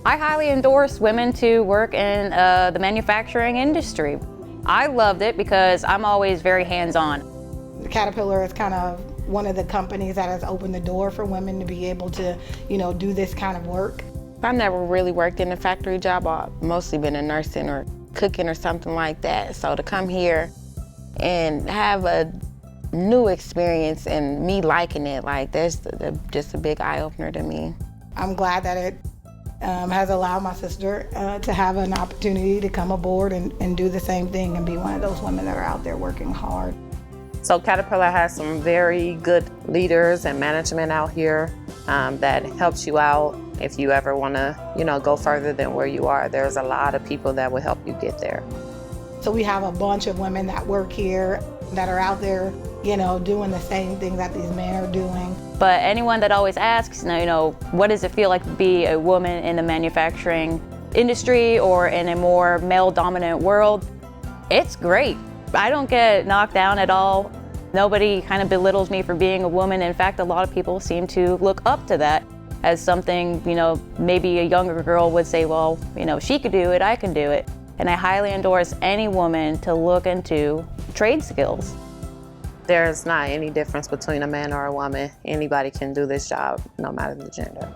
I highly endorse women to work in the manufacturing industry. I loved it because I'm always very hands-on. Caterpillar is kind of one of the companies that has opened the door for women to be able to, do this kind of work. I've never really worked in a factory job. I've mostly been in nursing or cooking or something like that. So to come here and have a new experience and me liking it, that's just a big eye-opener to me. I'm glad that it has allowed my sister to have an opportunity to come aboard and do the same thing and be one of those women that are out there working hard. So Caterpillar has some very good leaders and management out here that helps you out if you ever want to, go further than where you are. There's a lot of people that will help you get there. So we have a bunch of women that work here that are out there, doing the same thing that these men are doing. But anyone that always asks, what does it feel like to be a woman in the manufacturing industry or in a more male-dominant world? It's great. I don't get knocked down at all. Nobody kind of belittles me for being a woman. In fact, a lot of people seem to look up to that as something, maybe a younger girl would say, well, she could do it, I can do it. And I highly endorse any woman to look into trade skills. There's not any difference between a man or a woman. Anybody can do this job, no matter the gender.